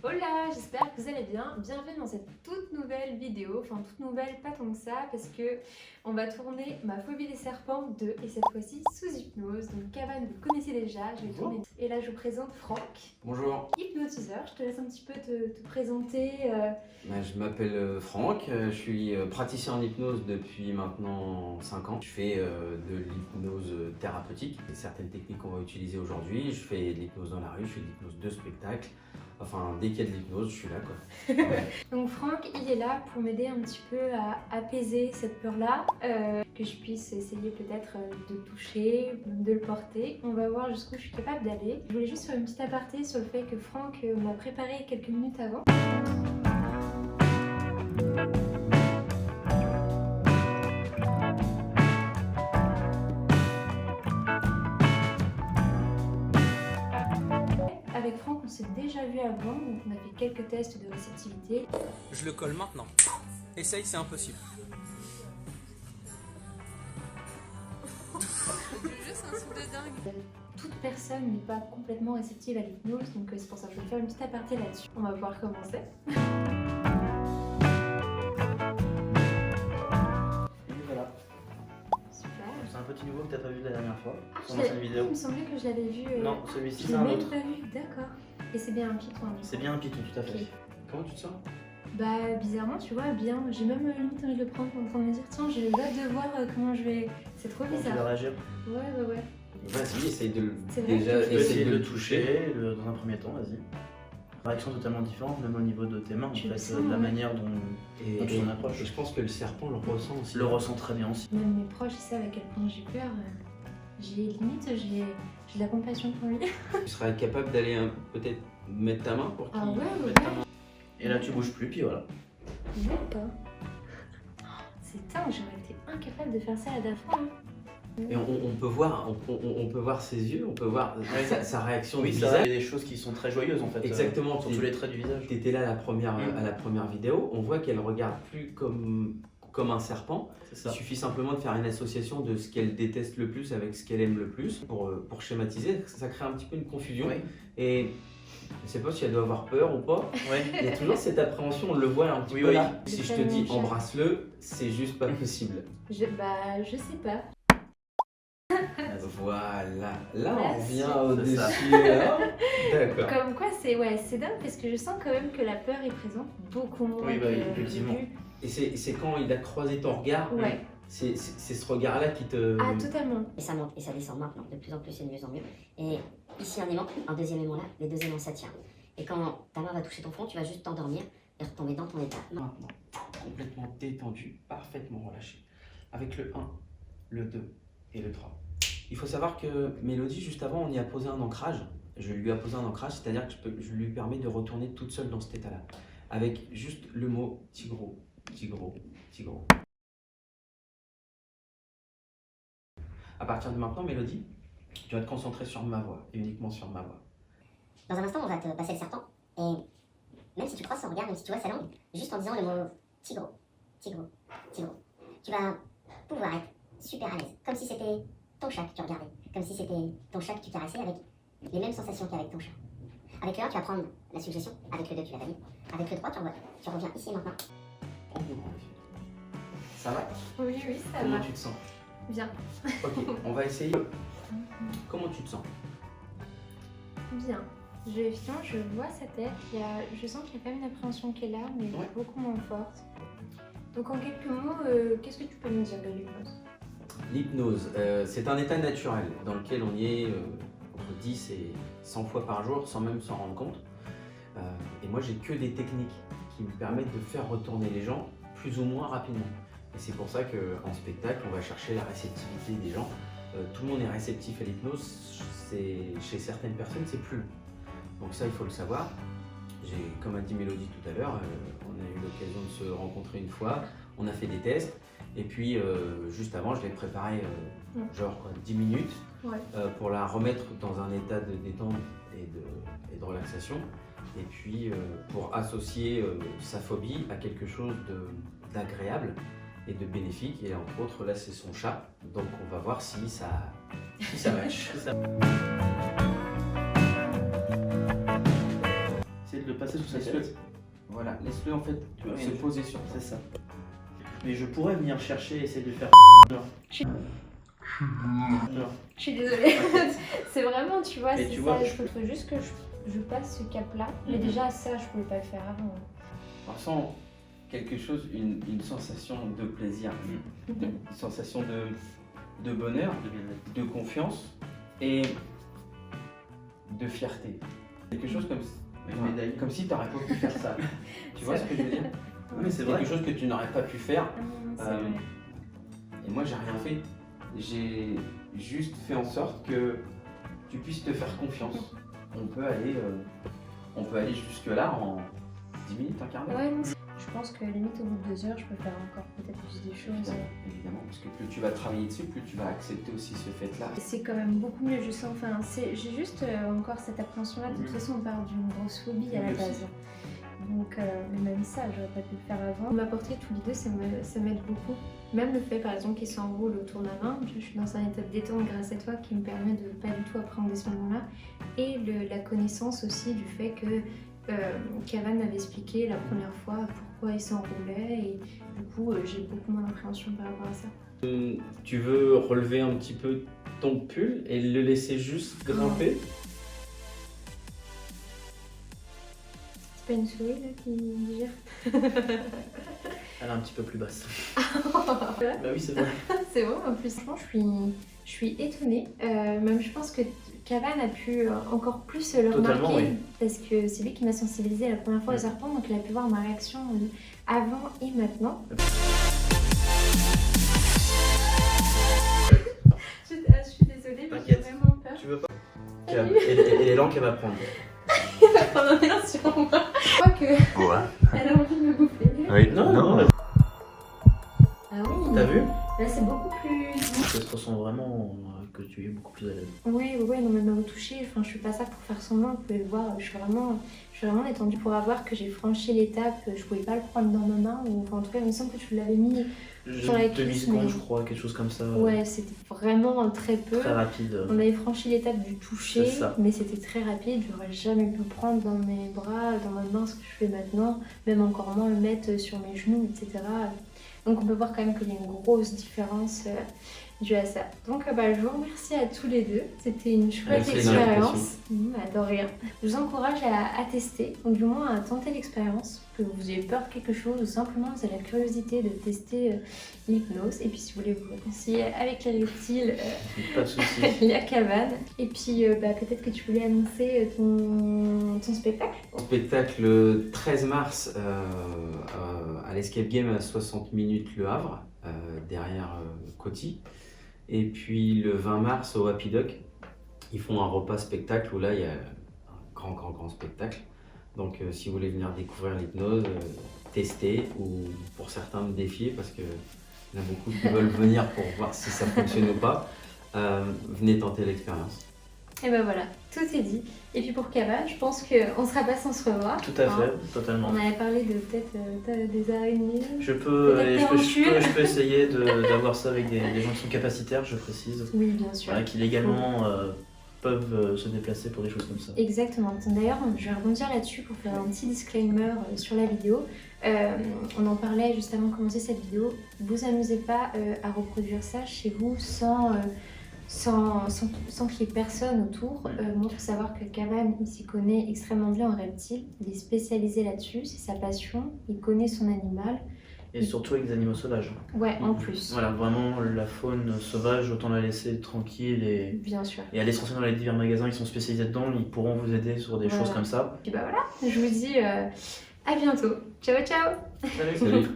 Hola, j'espère que vous allez bien. Bienvenue dans cette toute nouvelle vidéo, enfin toute nouvelle, pas tant que ça, parce que on va tourner ma phobie des serpents 2 et cette fois-ci sous hypnose. Donc Cavan, vous le connaissez déjà, je vais tourner. Et là je vous présente Franck. Bonjour. Hypnotiseur, je te laisse un petit peu te présenter. Je m'appelle Franck, je suis praticien en hypnose depuis maintenant 5 ans. Je fais de l'hypnose thérapeutique, et certaines techniques qu'on va utiliser aujourd'hui. Je fais de l'hypnose dans la rue, je fais de l'hypnose de spectacle. Enfin, dès qu'il y a de l'hypnose, je suis là quoi. Ouais. Donc Franck, il est là pour m'aider un petit peu à apaiser cette peur-là, que je puisse essayer peut-être de toucher, de le porter. On va voir jusqu'où je suis capable d'aller. Je voulais juste faire une petite aparté sur le fait que Franck m'a préparé quelques minutes avant. Avec Franck, on s'est déjà vu avant, donc on a fait quelques tests de réceptivité. Je le colle maintenant. Essaye, c'est impossible. Juste un souffle de dingue. Toute personne n'est pas complètement réceptive à l'hypnose, donc c'est pour ça que je vais faire une petite aparté là-dessus. On va pouvoir commencer. Et voilà, Super. c'est un petit nouveau que t'as pas vu la dernière fois Ah, sur l'ancienne il vidéo. me semblait que je l'avais vu. Non, celui-ci je c'est l'ai un même autre. pas vu, d'accord. Et c'est bien un piton. C'est bien un piton, tout à fait. Ok. Comment tu te sens? Bah bizarrement, tu vois, bien. J'ai même limite envie de le prendre en train de me dire, tiens, j'ai hâte de voir comment je vais. C'est trop Comment tu bizarre. vas réagir? Ouais. Vas-y, essaye de C'est vrai déjà que Tu peux essayer de le toucher. toucher dans un premier temps, vas-y. Réaction totalement différente, même au niveau de tes mains, en Tu le fait, sens, de la ouais. manière dont Et tu t'en approches. je pense que le serpent le ressent aussi. le ressent très bien aussi. Même mes proches, ils savent à quel point j'ai peur. J'ai j'ai de la compassion pour lui. Tu seras capable d'aller peut-être mettre ta main pour qu'il Ah ouais. mette ta main. Et là tu bouges plus, puis voilà. Même pas. C'est dingue, j'aurais été incapable de faire ça à la fois. Et on peut voir, on peut voir ses yeux, on peut voir sa réaction Oui, du ça visage. a des choses qui sont très joyeuses en fait. Exactement. Sur tous les traits du visage. Tu étais là à la première vidéo, on voit qu'elle regarde plus comme un serpent. C'est Il ça. suffit simplement de faire une association de ce qu'elle déteste le plus avec ce qu'elle aime le plus pour schématiser. Ça crée un petit peu une confusion. Oui. Et je sais pas si elle doit avoir peur ou pas. Ouais. Il y a toujours cette appréhension, on le voit un petit Oui, peu oui. là. Si C'est je te tellement dis cher. embrasse-le, c'est juste pas possible. Je sais pas. Voilà, là on Merci. revient au-dessus. C'est là. D'accord. Comme quoi, c'est dingue parce que je sens quand même que la peur est présente beaucoup moins. Oui, bah, que effectivement. au début. Et c'est quand il a croisé ton regard, Ouais. c'est ce regard-là qui te... Ah, totalement. Et ça monte et ça descend maintenant, de plus en plus et de mieux en mieux. Et ici un aimant, un deuxième aimant là, les deux aimants s'attirent. Et quand ta main va toucher ton front, tu vas juste t'endormir et retomber dans ton état. Maintenant, complètement détendu, parfaitement relâché. Avec le 1, le 2 et le 3. Il faut savoir que Mélodie, juste avant, on y a posé un ancrage. Je lui ai posé un ancrage, c'est-à-dire que je lui permets de retourner toute seule dans cet état-là. Avec juste le mot tigro, tigro, tigro. À partir de maintenant, Mélodie, tu vas te concentrer sur ma voix, et uniquement sur ma voix. Dans un instant, on va te passer le serpent. Et même si tu croises son regard, même si tu vois sa langue, juste en disant le mot tigro, tigro, tigro, tu vas pouvoir être super à l'aise. Comme si c'était ton chat que tu regardais. Comme si c'était ton chat que tu caressais avec les mêmes sensations qu'avec ton chat. Avec le 1, tu vas prendre la suggestion. Avec le 2, tu l'as mis. Avec le 3, tu reviens ici et maintenant. Prends deux grands yeux. Ça va? Oui, ça Comment va. tu te sens? Bien. Ok, on va essayer. Comment tu te sens? Bien. Je vois sa tête. Je sens qu'il y a quand même une appréhension qui est là, mais Ouais. beaucoup moins forte. Donc en quelques mots, qu'est-ce que tu peux me dire de l'hypnose? L'hypnose, c'est un état naturel dans lequel on y est entre 10 et 100 fois par jour sans même s'en rendre compte. Et moi, j'ai que des techniques qui me permettent de faire retourner les gens plus ou moins rapidement. Et c'est pour ça qu'en spectacle, on va chercher la réceptivité des gens. Tout le monde est réceptif à l'hypnose. Chez certaines personnes, c'est plus long. Donc ça, il faut le savoir. Comme a dit Mélodie tout à l'heure, on a eu l'occasion de se rencontrer une fois. On a fait des tests. Et puis, juste avant, je l'ai préparé genre 10 minutes Ouais. pour la remettre dans un état de détente et de relaxation. Et puis, pour associer sa phobie à quelque chose d'agréable et de bénéfique. Et entre autres, là, c'est son chat. Donc, on va voir si ça match. C'est de le passer sous sa Laisse-le. tête. Voilà, laisse-le en fait Tu vois, se poser sur toi. C'est ça. Mais je pourrais venir chercher et essayer de lui faire genre. Je- Genre. Je suis désolée. C'est vraiment, tu vois, Mais c'est tu ça. vois, Il faut juste que je passe ce cap-là. Mais déjà, ça, je pouvais pas le faire avant. On ressent quelque chose, une sensation de plaisir, une sensation de bonheur, de confiance et de fierté. Quelque chose Une médaille. comme si tu n'aurais pas pu faire ça. Tu vois ce que je veux dire? Oui, c'est vrai. Quelque chose que tu n'aurais pas pu faire. C'est Euh, vrai. Et moi, j'ai rien fait. J'ai juste fait en sorte que tu puisses te faire confiance. On peut aller jusque-là en 10 minutes, un quart d'heure. Ouais, non, je pense que limite au bout de 2 heures, je peux faire encore peut-être plus des choses. Évidemment, parce que plus tu vas travailler dessus, plus tu vas accepter aussi ce fait-là. C'est quand même beaucoup mieux, je sens. Enfin, j'ai juste encore cette appréhension-là. De toute façon, on part d'une grosse phobie à la Oui, aussi. base. Donc, mais même ça, j'aurais pas pu le faire avant. M'apporter tous les deux, ça m'aide beaucoup. Même le fait, par exemple, qu'il s'enroule autour de ma main, je suis dans un état de détente grâce à toi qui me permet de pas du tout appréhender ce moment-là. Et la connaissance aussi du fait que Kavan m'avait expliqué la première fois pourquoi il s'enroulait. Et du coup, j'ai beaucoup moins d'appréhension par rapport à ça. Tu veux relever un petit peu ton pull et le laisser juste grimper. C'est pas une souris là qui digère? Elle est un petit peu plus basse. Bah Bah oui, c'est vrai. c'est vrai, en plus, franchement, je suis étonnée. Même je pense que Kavan a pu encore plus le Totalement, remarquer oui. parce que c'est lui qui m'a sensibilisée la première fois aux serpents, donc il a pu voir ma réaction avant et maintenant. Je suis désolée, mais j'ai T'inquiète. vraiment peur. Tu veux pas? Et l'élan qu'elle va prendre. Elle va prendre un air sur moi. Je crois qu'elle a envie de me bouffer. Oui, Non. Ah oui, T'as vu? là c'est beaucoup plus... Ça se ressent vraiment que tu es beaucoup plus à l'aise. Oui, non, mais me retoucher, enfin, je fais pas ça pour faire semblant, vous pouvez le voir, je suis vraiment détendue pour avoir que j'ai franchi l'étape, je pouvais pas le prendre dans ma main, ou enfin, en tout cas, il me semble que tu l'avais mis. Sur la cuisse, Demi-seconde, mais- je crois, quelque chose comme ça. Ouais, c'était vraiment très peu. Très rapide. On avait franchi l'étape du toucher, C'est ça. mais c'était très rapide, j'aurais jamais pu le prendre dans mes bras, dans ma main, ce que je fais maintenant, même encore moins le mettre sur mes genoux, etc. Donc on peut voir quand même qu'il y a une grosse différence due à ça. Donc je vous remercie à tous les deux, c'était une chouette Merci de expérience. De rien. Je vous encourage à tester, ou du moins à tenter l'expérience, que vous ayez peur de quelque chose ou simplement vous avez la curiosité de tester l'hypnose. Et puis si vous voulez vous réconcilier avec les reptiles, Pas de soucis. il y a Kavan. Et puis peut-être que tu voulais annoncer ton spectacle. Spectacle le 13 mars à l'Escape Game à 60 minutes Le Havre, derrière Coty. Et puis le 20 mars au Happy Duck, ils font un repas spectacle où là il y a un grand spectacle. Donc si vous voulez venir découvrir l'hypnose, tester ou pour certains me défier parce qu'il y en a beaucoup qui veulent venir pour voir si ça fonctionne ou pas, venez tenter l'expérience. Et ben voilà, tout est dit. Et puis pour Kavan, je pense qu'on sera pas sans se revoir. Tout à fait, totalement. On avait parlé de peut-être des araignées. Je peux Peut-être je peux essayer d'avoir ça avec des gens qui sont capacitaires, je précise. Oui, bien sûr. Voilà, qui légalement peuvent se déplacer pour des choses comme ça. Exactement. D'ailleurs, je vais rebondir là-dessus pour faire un petit disclaimer sur la vidéo. On en parlait juste avant de commencer cette vidéo. Vous amusez pas à reproduire ça chez vous sans qu'il y ait personne autour. Moi, il faut savoir que Kavan, il s'y connaît extrêmement bien en reptile. Il est spécialisé là-dessus, c'est sa passion. Il connaît son animal. Et surtout avec des animaux sauvages. Ouais, en plus. Voilà, vraiment la faune sauvage, autant la laisser tranquille Bien sûr. et aller se renseigner dans les divers magasins qui sont spécialisés dedans, ils pourront vous aider sur des Voilà. choses comme ça. Et bah voilà, je vous dis à bientôt. Ciao, ciao! Salut. Salut.